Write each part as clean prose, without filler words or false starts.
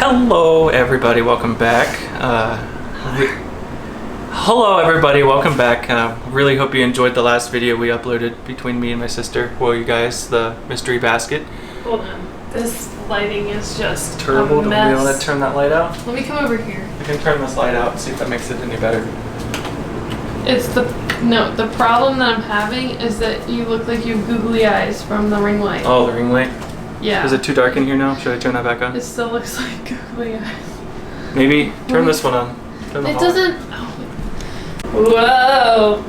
Hello everybody, welcome back. Hello everybody, welcome back. Really hope you enjoyed the last video we uploaded between me and my sister. Well, you guys, the mystery basket. Hold on, this lighting is just Terrible. a Do mess. we want to turn that light out? Let me come over here. I can turn this light out and see if that makes it any better. It's the problem that I'm having is that you look like you have googly eyes from the ring light. Oh, the ring light? Yeah. Is it too dark in here now? Should I turn that back on? It still looks like googly eyes. Maybe turn this one on. Turn the It whole- doesn't. Oh. Whoa.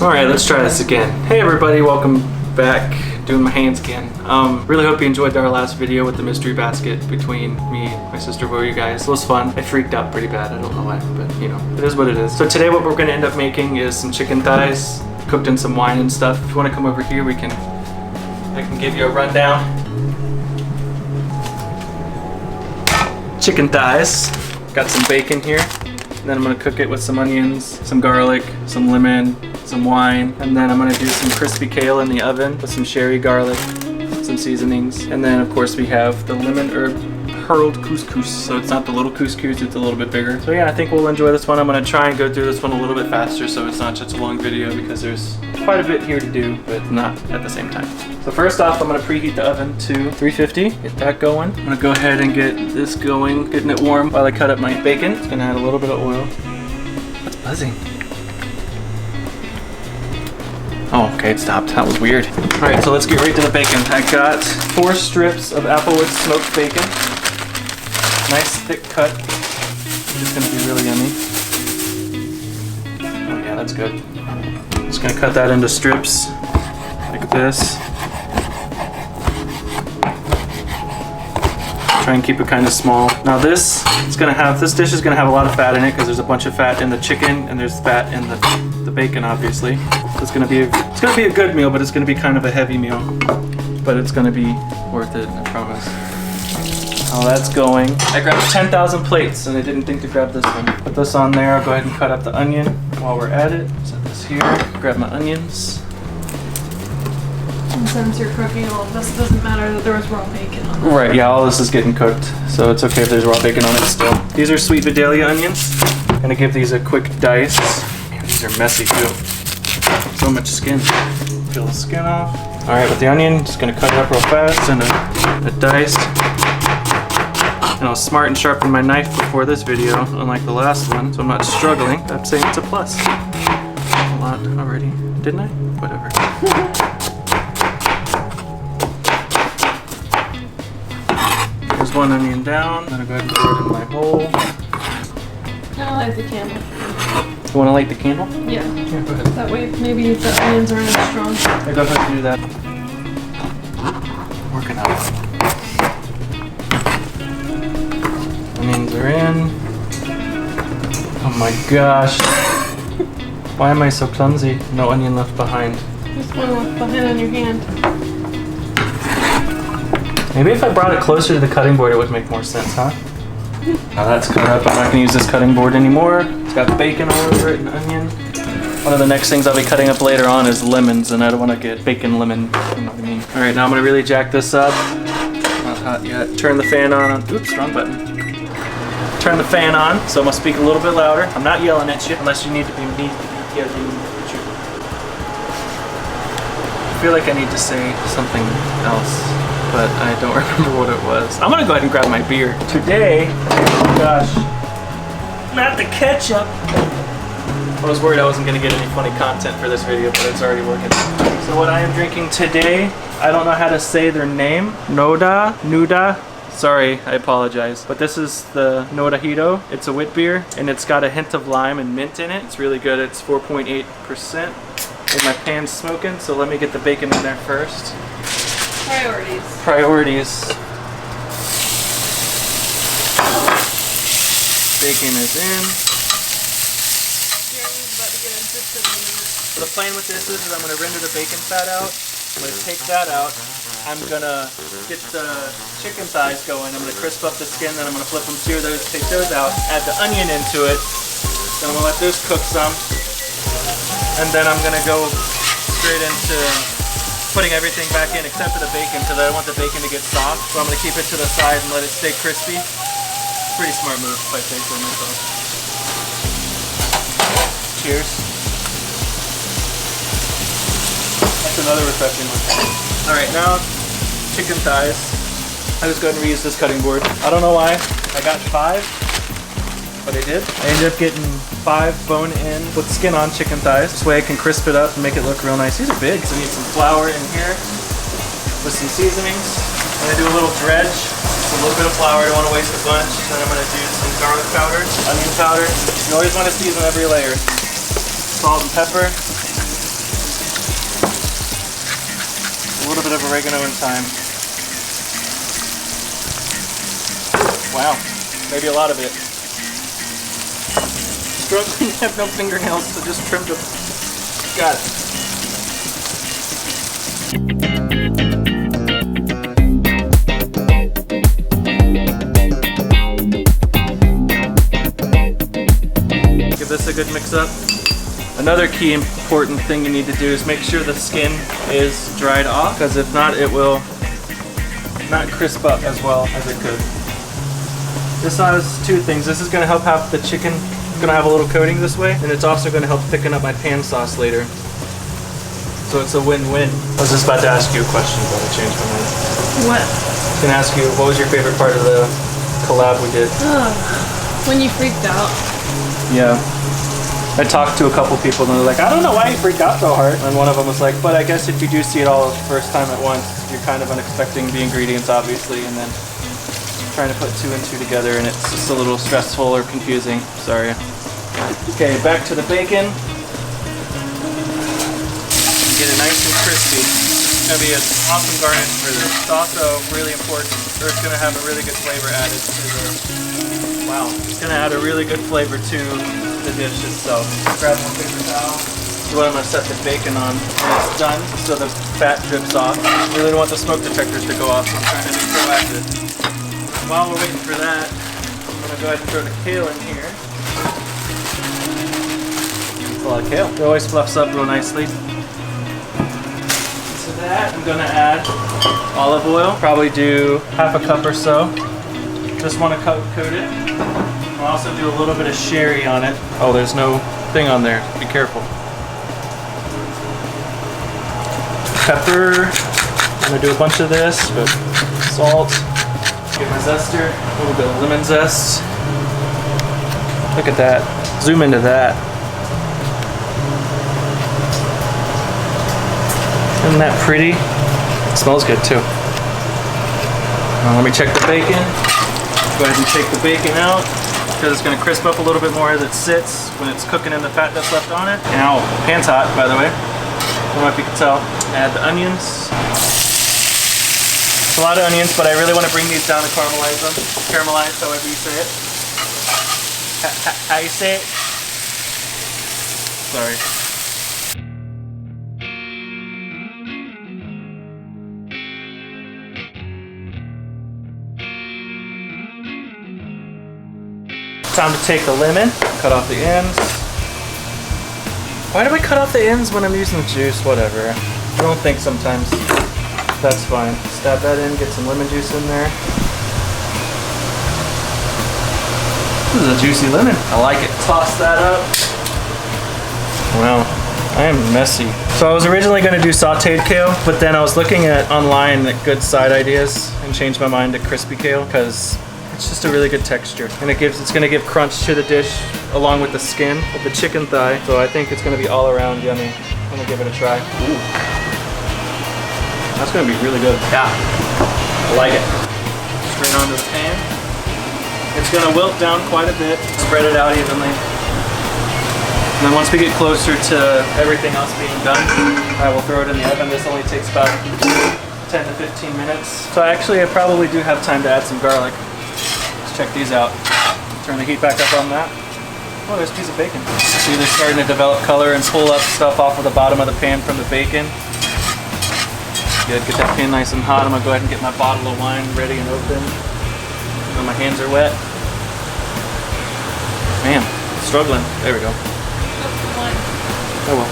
Alright, let's try this again. Hey everybody, welcome back. Doing my hands again. Really hope you enjoyed our last video with the mystery basket between me and my sister. Were you guys? It was fun. I freaked out pretty bad. I don't know why, but you know, it is what it is. So today what we're gonna end up making is some chicken thighs, cooked in some wine and stuff. If you wanna come over here, I can give you a rundown. Chicken thighs. Got some bacon here. And then I'm gonna cook it with some onions, some garlic, some lemon, some wine, and then I'm gonna do some crispy kale in the oven with some sherry garlic, some seasonings, and then of course we have the lemon herb hurled couscous. So it's not the little couscous, it's a little bit bigger. So yeah, I think we'll enjoy this one. I'm gonna try and go through this one a little bit faster so it's not such a long video because there's quite a bit here to do, but not at the same time. So first off, I'm gonna preheat the oven to 350, get that going. I'm gonna go ahead and get this going, getting it warm while I cut up my bacon. It's gonna add a little bit of oil. What's buzzing? Oh, okay, it stopped. That was weird. All right, so let's get right to the bacon. I got 4 strips of Applewood smoked bacon. Nice thick cut. It's gonna be really yummy. Oh yeah, that's good. Just gonna cut that into strips like this. Try and keep it kind of small. Now this dish is gonna have a lot of fat in it because there's a bunch of fat in the chicken and there's fat in the bacon, obviously. So it's gonna be a good meal, but it's gonna be kind of a heavy meal. But it's gonna be worth it, I promise. How that's going. I grabbed 10,000 plates and I didn't think to grab this one. Put this on there. I'll go ahead and cut up the onion while we're at it. Set this here. Grab my onions. And since you're cooking all of this, it doesn't matter that there was raw bacon on it. Right, yeah, all this is getting cooked, so it's okay if there's raw bacon on it still. These are sweet Vidalia onions. I'm gonna give these a quick dice. Man, these are messy too. So much skin. Peel the skin off. All right, with the onion, just gonna cut it up real fast and a dice. And I was smart and sharpened my knife before this video, unlike the last one, so I'm not struggling. I'm saying it's a plus. A lot already, didn't I? Whatever. There's one onion down. I'm gonna go ahead and throw it in my bowl. I like the candle. You wanna light the candle? Yeah. Yeah, go ahead. That way maybe the onions aren't as strong. Yeah, go ahead and do that. Working out. Onions are in. Oh my gosh. Why am I so clumsy? No onion left behind. There's one left behind on your hand. Maybe if I brought it closer to the cutting board, it would make more sense, huh? Now that's cut up. I'm not gonna use this cutting board anymore. It's got bacon all over it and onion. One of the next things I'll be cutting up later on is lemons, and I don't want to get bacon lemon, you know what I mean. All right, now I'm gonna really jack this up. Not hot yet. Turn the fan on. Oops, wrong button. Turn the fan on, so I'm gonna speak a little bit louder. I'm not yelling at you unless you need to be yelling at you. I feel like I need to say something else, but I don't remember what it was. I'm gonna go ahead and grab my beer. Today, oh gosh, not the ketchup. I was worried I wasn't gonna get any funny content for this video, but it's already working. So what I am drinking today, I don't know how to say their name. Nuda. Sorry, I apologize. But this is the Nodahito. It's a wit beer, and it's got a hint of lime and mint in it. It's really good. It's 4.8%. And my pan's smoking, so let me get the bacon in there first. Priorities. Bacon is in. So the plan with this is I'm going to render the bacon fat out. I'm going to take that out. I'm gonna get the chicken thighs going. I'm gonna crisp up the skin, then I'm gonna flip them, sear those, take those out, add the onion into it. Then I'm gonna let those cook some. And then I'm gonna go straight into putting everything back in except for the bacon, because I don't want the bacon to get soft. So I'm gonna keep it to the side and let it stay crispy. Pretty smart move if I say so myself. Cheers. That's another refreshing one. All right, now chicken thighs. I just go ahead and reuse this cutting board. I don't know why I got 5, but I did. I ended up getting 5 bone-in with skin on chicken thighs. This way I can crisp it up and make it look real nice. These are big, so I need some flour in here with some seasonings. I'm gonna do a little dredge, a little bit of flour. I don't want to waste a bunch. Then I'm gonna do some garlic powder, onion powder. You always want to season every layer. Salt and pepper. A little bit of oregano and thyme. Wow, maybe a lot of it. Struggling, I have no fingernails, so just trimmed them. Got it. Give this a good mix up. Another key important thing you need to do is make sure the skin is dried off, because if not, it will not crisp up as well as it could. This has 2 things. This is going to help have the chicken gonna have a little coating this way, and it's also gonna help thicken up my pan sauce later. So it's a win-win. I was just about to ask you a question, but I changed my mind. What? I was gonna ask you, what was your favorite part of the collab we did? When you freaked out. Yeah. I talked to a couple people and they're like, I don't know why you freaked out so hard. And one of them was like, but I guess if you do see it all the first time at once, you're kind of unexpecting the ingredients, obviously, and then trying to put 2 and 2 together, and it's just a little stressful or confusing. Sorry. Okay, back to the bacon. Get it nice and crispy. It's gonna be an awesome garnish for this. It's also really important, or it's gonna have a really good flavor added to the. Wow, it's gonna add a really good flavor to the dish itself. Grab some paper towel. This is what I'm gonna set the bacon on when it's done, so the fat drips off. I really don't want the smoke detectors to go off, so I'm trying to be proactive. While we're waiting for that, I'm gonna go ahead and throw the kale in here. That's a lot of kale. It always fluffs up real nicely. To that, I'm gonna add olive oil. Probably do half a cup or so. Just want to coat it. I'll also do a little bit of sherry on it. Oh, there's no thing on there. Be careful. Pepper. I'm gonna do a bunch of this, but salt. Get my zester, a little bit of lemon zest. Look at that. Zoom into that. Isn't that pretty? It smells good too. Now let me check the bacon. Go ahead and take the bacon out, because it's going to crisp up a little bit more as it sits when it's cooking in the fat that's left on it. Now, pan's hot, by the way. I don't know if you can tell. Add the onions. It's a lot of onions, but I really want to bring these down and caramelize them. Caramelize, however you say it. How you say it? Sorry. Time to take the lemon, cut off the ends. Why do we cut off the ends when I'm using the juice? Whatever. I don't think sometimes. That's fine. Stab that in, get some lemon juice in there. This is a juicy lemon. I like it. Toss that up. Wow, I am messy. So I was originally going to do sauteed kale, but then I was looking at online at good side ideas and changed my mind to crispy kale, because it's just a really good texture, and it's going to give crunch to the dish along with the skin of the chicken thigh. So I think it's going to be all around yummy. I'm going to give it a try. Ooh. That's going to be really good. Yeah, I like it. Straight onto the pan. It's going to wilt down quite a bit. Spread it out evenly. And then once we get closer to everything else being done, I will throw it in the oven. This only takes about 10 to 15 minutes. So actually I probably do have time to add some garlic. Let's check these out. Turn the heat back up on that. Oh, there's a piece of bacon. See, they're starting to develop color and pull up stuff off of the bottom of the pan from the bacon. Good, get that pan nice and hot. I'm gonna go ahead and get my bottle of wine ready and open. Even though my hands are wet. Man, struggling. There we go. Oh well.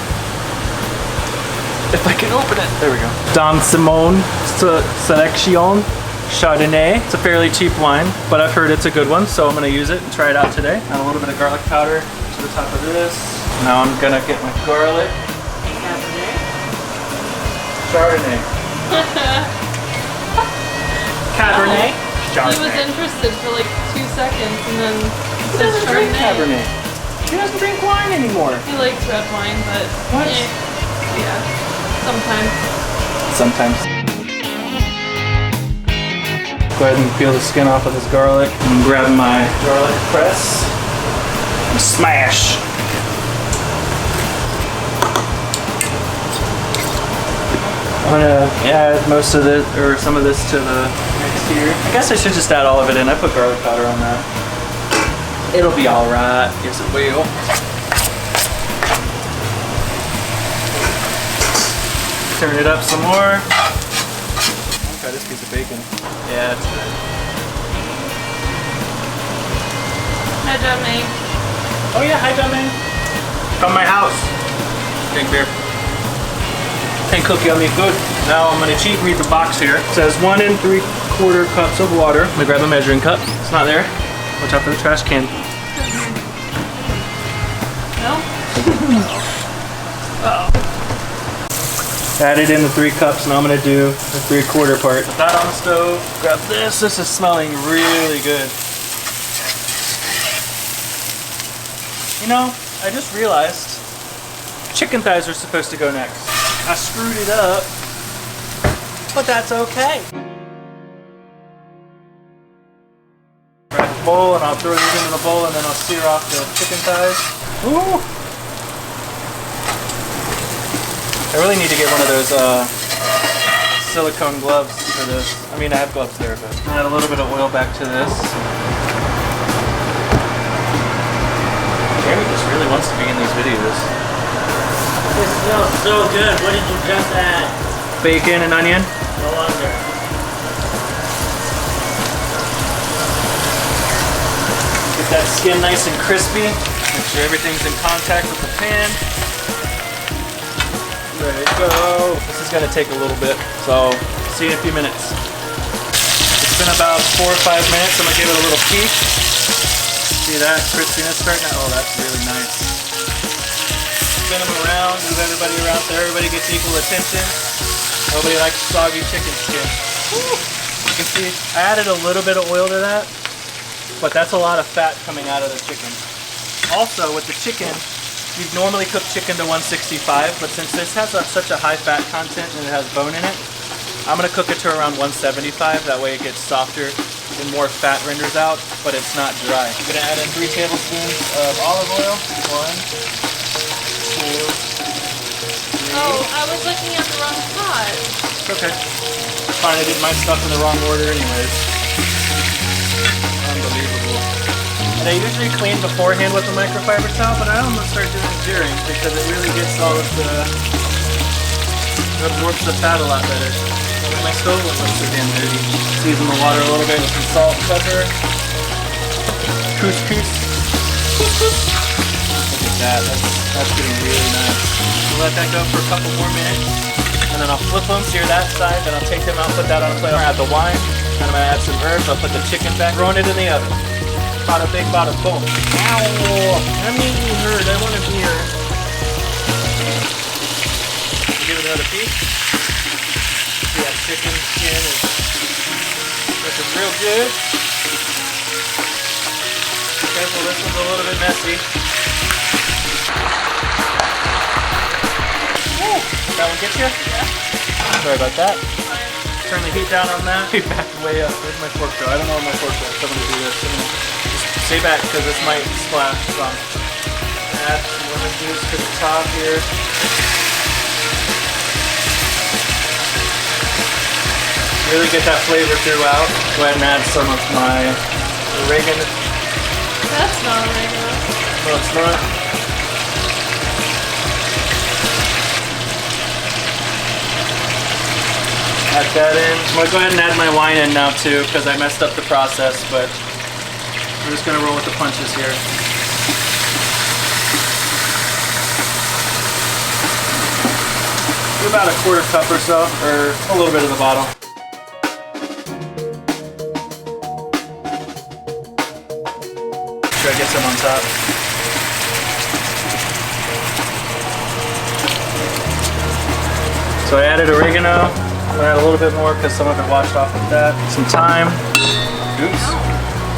If I can open it. There we go. Don Simone Selection Chardonnay. It's a fairly cheap wine, but I've heard it's a good one, so I'm gonna use it and try it out today. Add a little bit of garlic powder to the top of this. Now I'm gonna get my garlic. Chardonnay. Cabernet. Chardonnay. He was interested for like 2 seconds and then He said doesn't drink Chardonnay. Cabernet. He doesn't drink wine anymore. He likes red wine, but What? yeah, sometimes. Sometimes. Go ahead and peel the skin off of this garlic. I'm grabbing my garlic press and smash. I'm gonna add most of this, or some of this to the mix here. I guess I should just add all of it in. I put garlic powder on that. It'll be all right. Yes, it will. Turn it up some more. I'll try this piece of bacon. Yeah, it's good. Hi, Johnny. Oh yeah, hi John man. Come to my house. Drink beer. And cook yummy food. Now I'm gonna cheat read the box here. It says 1 3/4 cups of water. I'm gonna grab a measuring cup. It's not there. Watch out for the trash can. No? Added in the 3 cups. Now I'm gonna do the 3/4 part. Put that on the stove. Grab this. This is smelling really good. You know, I just realized chicken thighs are supposed to go next. I screwed it up, but that's okay. Grab a bowl and I'll throw these into the bowl and then I'll sear off the chicken thighs. Ooh! I really need to get one of those silicone gloves for this. I mean, I have gloves there, but add a little bit of oil back to this. Jeremy just really wants to be in these videos. This smells so good. What did you just add? Bacon and onion. No wonder. Get that skin nice and crispy. Make sure everything's in contact with the pan. Ready to go. This is gonna take a little bit, so see you in a few minutes. It's been about 4 or 5 minutes. I'm gonna give it a little peek. See that crispiness starting to, oh, that's really nice. Spin them around, move everybody around so everybody gets equal attention. Nobody likes soggy chicken skin. Woo. You can see I added a little bit of oil to that, but that's a lot of fat coming out of the chicken. Also, with the chicken, you'd normally cook chicken to 165, but since this has such a high fat content and it has bone in it, I'm gonna cook it to around 175. That way it gets softer and more fat renders out, but it's not dry. I'm gonna add in 3 tablespoons of olive oil. 1, 2, 3. Oh, I was looking at the wrong pot. It's okay. It's fine, I did my stuff in the wrong order anyways. Unbelievable. And I usually clean beforehand with a microfiber towel, but I almost start doing it during because it really gets all of the, it absorbs the fat a lot better. My stove looks like so damn dirty. Season the water a little bit with some salt and pepper. Couscous. Look at that, that's getting really nice. We'll let that go for a couple more minutes. And then I'll flip them, sear that side, then I'll take them out, put that on a plate. I'll add the wine, and I'm gonna add some herbs. I'll put the chicken back, throwing it in the oven. Bada bing, bada boom. Ow! I'm eating hurt, I want a beer. Give it another piece. See that chicken skin is looking real good. Careful, this one's a little bit messy. Woo! That one get you? Yeah. Sorry about that. Turn the heat down on that. Hey, back way up. Where's my fork go? I don't know where my fork goes. I'm gonna do this. I'm gonna just stay back because this might splash some. Add some lemon juice to the top here. Really get that flavor throughout. Go ahead and add some of my oregano. That's not oregano. No, it's not. Add that in. I'm gonna go ahead and add my wine in now too, because I messed up the process, but we're just gonna roll with the punches here. Do about a quarter cup or so, or a little bit of the bottle. Try to get some on top. So I added oregano. I'm gonna add a little bit more because some of it washed off with that. Some thyme. Oops.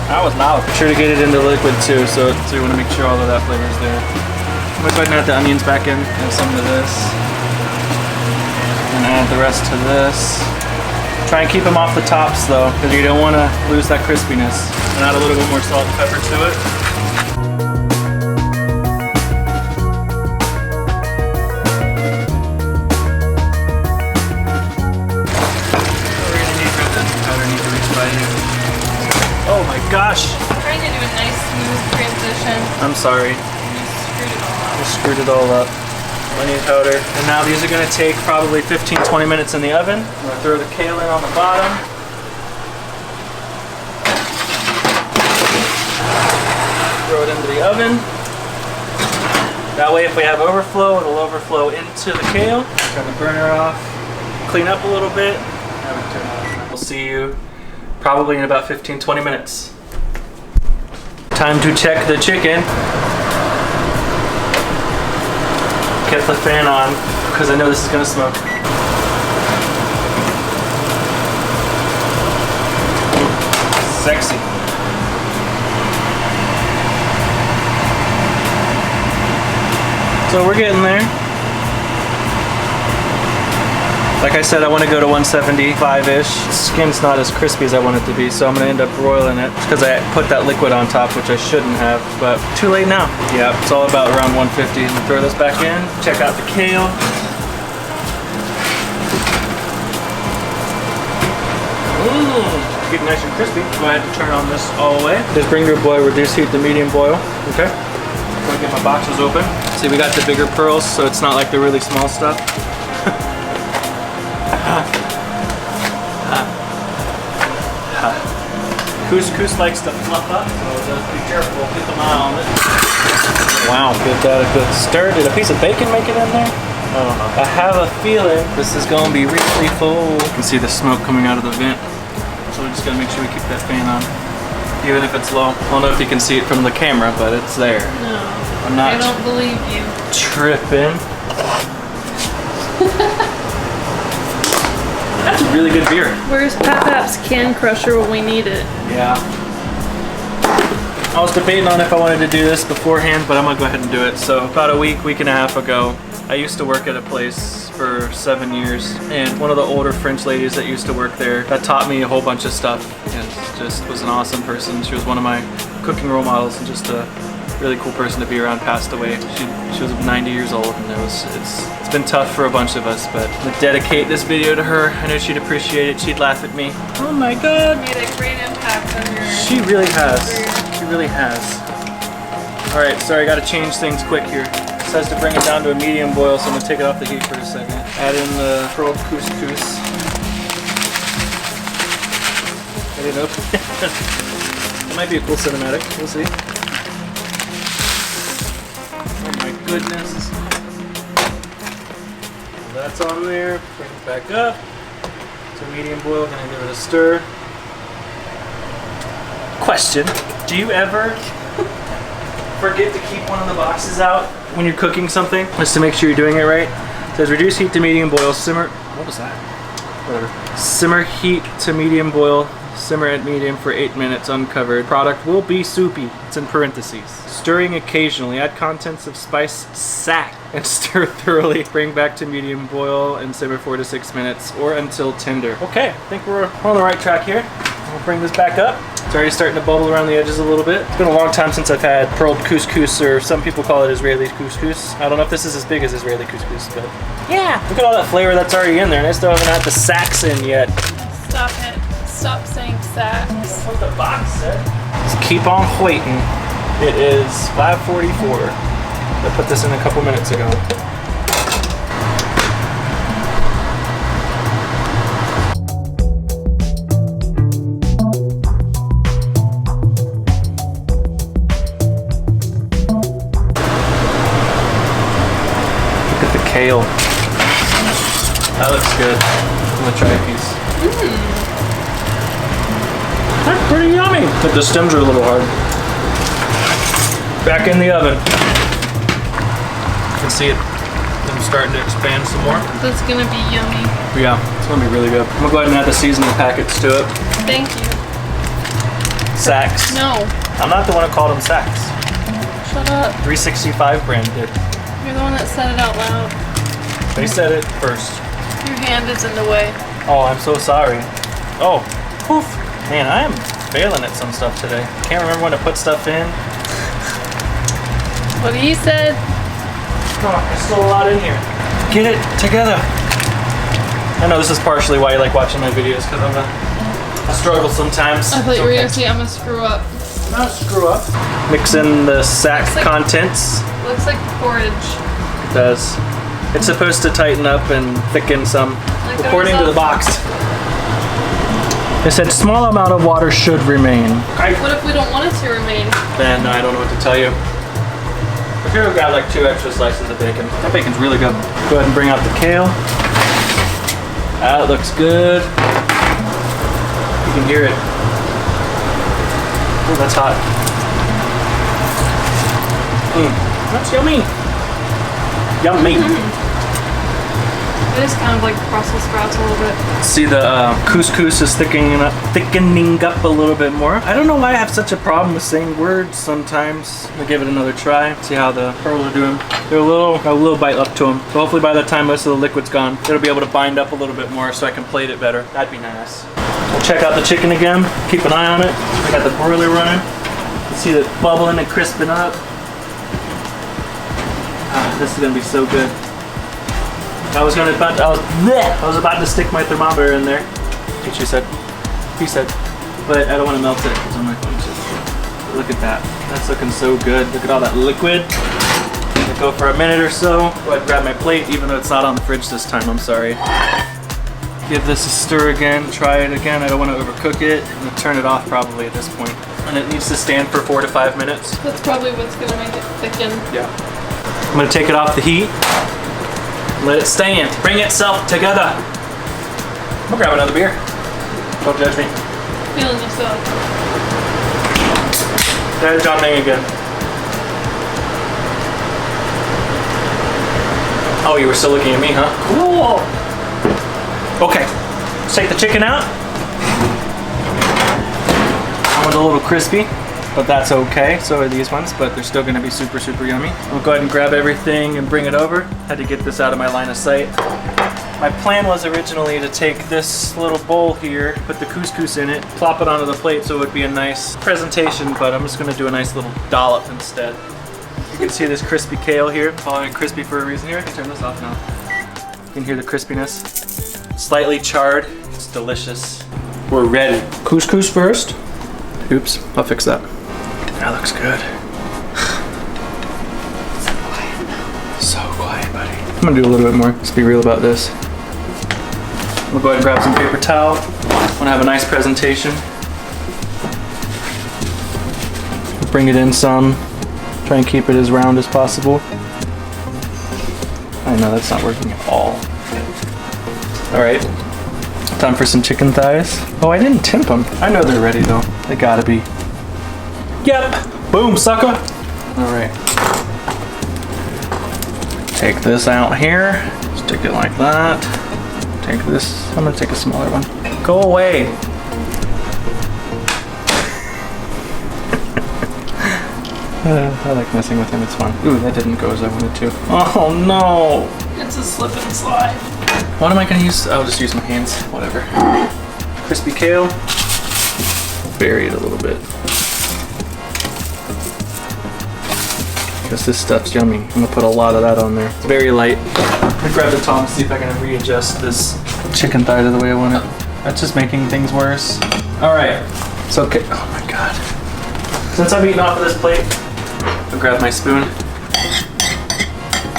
That was loud. Be sure to get it into liquid too, so you want to make sure all of that flavor is there. I'm gonna go ahead and add the onions back in, and some to this. And add the rest to this. Try and keep them off the tops though, because you don't want to lose that crispiness. And add a little bit more salt and pepper to it. Oh my gosh! I'm trying to do a nice smooth transition. I'm sorry. You screwed it all up. I screwed it all up. Onion powder. And now these are going to take probably 15-20 minutes in the oven. I'm going to throw the kale in on the bottom. Throw it into the oven. That way if we have overflow, it'll overflow into the kale. Turn the burner off. Clean up a little bit. Have it turn off. We'll see you probably in about 15-20 minutes. Time to check the chicken. Kept the fan on because I know this is gonna smoke. Sexy. So we're getting there. Like I said, I want to go to 175-ish. Skin's not as crispy as I want it to be, so I'm going to end up broiling it because I put that liquid on top, which I shouldn't have, but too late now. Yeah, it's all about around 150. I'm going to throw this back in, check out the kale. Getting nice and crispy. Go ahead and turn on this all the way. Just bring to a boil, reduce heat to medium boil. Okay. I'm going to get my boxes open. See, we got the bigger pearls, so it's not like the really small stuff. Couscous likes to fluff up, so just be careful. Keep an eye on it. Wow, give that a good stir. Did a piece of bacon make it in there? I don't know. I have a feeling this is going to be really full. You can see the smoke coming out of the vent. So we're just going to make sure we keep that fan on, even if it's low. I don't know if you can see it from the camera, but it's there. No, I'm not I don't believe you. tripping. That's a really good beer. Where's Papap's Can Crusher when we need it? Yeah. I was debating on if I wanted to do this beforehand, but I'm gonna go ahead and do it. So about a week and a half ago, I used to work at a place for 7 years, and one of the older French ladies that used to work there that taught me a whole bunch of stuff, and just was an awesome person. She was one of my cooking role models and just a really cool person to be around. Passed away. She was 90 years old, and it's been tough for a bunch of us, but I'm gonna dedicate this video to her. I know she'd appreciate it. She'd laugh at me. Oh my God. Made a great impact on your She really has. career. She really has. All right, sorry, I gotta change things quick here. It says to bring it down to a medium boil, so I'm gonna take it off the heat for a second. Add in the pearl couscous. I didn't open it. It might be a cool cinematic. We'll see. Oh my goodness. That's on there. Bring it back up to medium boil. Gonna give it a stir. Question: do you ever forget to keep one of the boxes out when you're cooking something, just to make sure you're doing it right? It says reduce heat to medium boil. Simmer. What was that? Whatever. Simmer heat to medium boil. Simmer at medium for 8 minutes uncovered. Product will be soupy. It's in parentheses. Stirring occasionally. Add contents of spice sack and stir thoroughly. Bring back to medium boil and simmer 4 to 6 minutes or until tender. Okay, I think we're on the right track here. We'll bring this back up. It's already starting to bubble around the edges a little bit. It's been a long time since I've had pearled couscous, or some people call it Israeli couscous. I don't know if this is as big as Israeli couscous, but yeah. Look at all that flavor that's already in there, and I still haven't had the sacks in yet. Stop it. Stop saying sacks. That's what the box said. Just keep on waiting. It is 5:44. I put this in a couple minutes ago. looks good. I'm gonna try a piece. That's pretty yummy. But the stems are a little hard. Back in the oven. You can see it. I'm starting to expand some more. That's gonna be yummy. Yeah, it's gonna be really good. I'm gonna go ahead and add the seasoning packets to it. Thank you. Saks. No. I'm not the one who called them Saks. Shut up. 365 brand did. You're the one that said it out loud. They said it first. Your hand is in the way. Oh, I'm so sorry. Oh, poof. Man, I am failing at some stuff today. Can't remember when to put stuff in. What he said. Oh, there's still a lot in here. Get it together. I know this is partially why you like watching my videos, because I struggle sometimes. I thought you were gonna say I'm gonna screw up. Not screw up. Mix in the sack Looks like- contents. Looks like porridge. It does. It's supposed to tighten up and thicken some, Like according to the box. It said small amount of water should remain. What if we don't want it to remain? Then I don't know what to tell you. But here we've got like 2 extra slices of bacon. That bacon's really good. Go ahead and bring out the kale. That looks good. You can hear it. Oh, that's hot. That's yummy. Yummy. It is kind of like Brussels sprouts a little bit. See the couscous is thickening up a little bit more. I don't know why I have such a problem with saying words sometimes. I'll give it another try. See how the pearls are doing. They're a little bite up to them. So hopefully by the time most of the liquid's gone, it'll be able to bind up a little bit more so I can plate it better. That'd be nice. We'll check out the chicken again. Keep an eye on it. I got the broiler running. You see it bubbling and crisping up. This is gonna be so good. I was about to stick my thermometer in there. That's what she said. He said. But I don't want to melt it because I'm not going to. Look at that. That's looking so good. Look at all that liquid. Let it go for a minute or so. Go ahead and grab my plate, even though it's not on the fridge this time. I'm sorry. Give this a stir again. Try it again. I don't want to overcook it. I'm going to turn it off probably at this point. And it needs to stand for 4 to 5 minutes. That's probably what's gonna make it thicken. Yeah. I'm going to take it off the heat. Let it stand. Bring itself together. I'll grab another beer. Don't judge me. Feeling yourself. There's John Ming again. Oh, you were still looking at me, huh? Cool. Okay. Let's take the chicken out. I want a little crispy, but that's okay. So are these ones, but they're still gonna be super, super yummy. I'll go ahead and grab everything and bring it over. Had to get this out of my line of sight. My plan was originally to take this little bowl here, put the couscous in it, plop it onto the plate so it would be a nice presentation, but I'm just gonna do a nice little dollop instead. You can see this crispy kale here, calling it crispy for a reason here. I can turn this off now. You can hear the crispiness. Slightly charred, it's delicious. We're ready. Couscous first. Oops, I'll fix that. That looks good. So quiet, buddy. I'm gonna do a little bit more. Let's be real about this. I'm gonna go ahead and grab some paper towel. I wanna have a nice presentation. Bring it in some. Try and keep it as round as possible. I know that's not working at all. All right, time for some chicken thighs. Oh, I didn't temp them. I know they're ready though. They gotta be. Yep. Boom, sucker. All right. Take this out here. Stick it like that. Take this. I'm gonna take a smaller one. Go away. I like messing with him. It's fun. Ooh, that didn't go as I wanted to. Oh no. It's a slip and slide. What am I gonna use? I'll just use my hands. Whatever. Crispy kale. Bury it a little bit. Because this stuff's yummy. I'm gonna put a lot of that on there. It's very light. I'm gonna grab the tongs, see if I can readjust this chicken thigh to the way I want it. That's just making things worse. All right. It's okay. Oh my God. Since I'm eating off of this plate, I'll grab my spoon.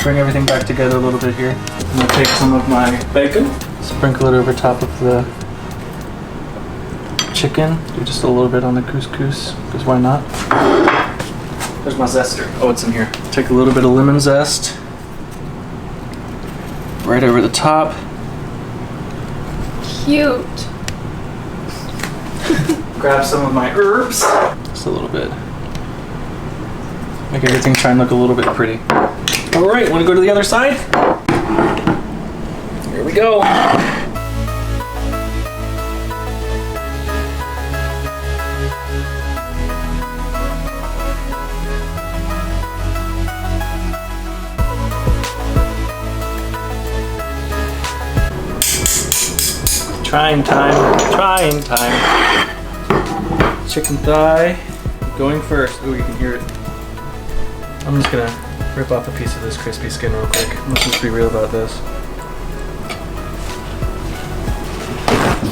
Bring everything back together a little bit here. I'm gonna take some of my bacon, sprinkle it over top of the chicken. Do just a little bit on the couscous, because why not? There's my zester. Oh, it's in here. Take a little bit of lemon zest. Right over the top. cute. Grab some of my herbs. Just a little bit. Make everything try and look a little bit pretty. All right, want to go to the other side? Here we go. Trying time. Chicken thigh, going first. Oh, you can hear it. I'm just gonna rip off a piece of this crispy skin real quick. Let's just be real about this.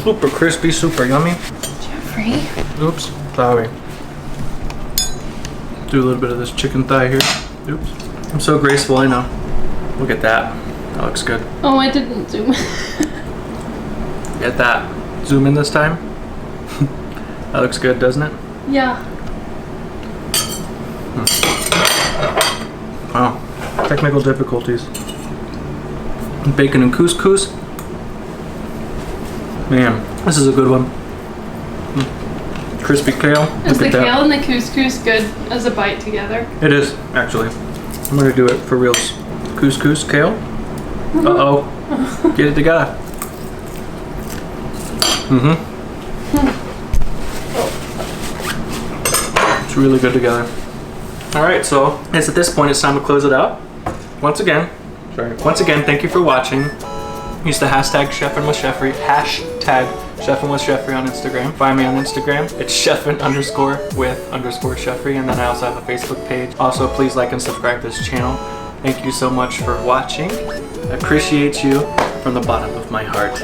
Super crispy, super yummy. Jeffrey. Oops, sorry. Do a little bit of this chicken thigh here. Oops. I'm so graceful, I know. Look at that. That looks good. Oh, I didn't zoom. Get that. Zoom in this time. That looks good, doesn't it? Yeah. Wow. Technical difficulties. Bacon and couscous. Man, this is a good one. Crispy kale. Is the Look at kale and the couscous good as a bite together? It is, actually. I'm gonna do it for reals. Couscous, kale. Uh-oh. Get it together. It's really good together. All right, so it's at this point it's time to close it out. Once again, thank you for watching. Use the hashtag Chefin' with Chefry, hashtag Chefin' with Chefry on Instagram. Find me on Instagram. It's Chefin_with_Chefry, and then I also have a Facebook page. Also, please like and subscribe to this channel. Thank you so much for watching. I appreciate you from the bottom of my heart.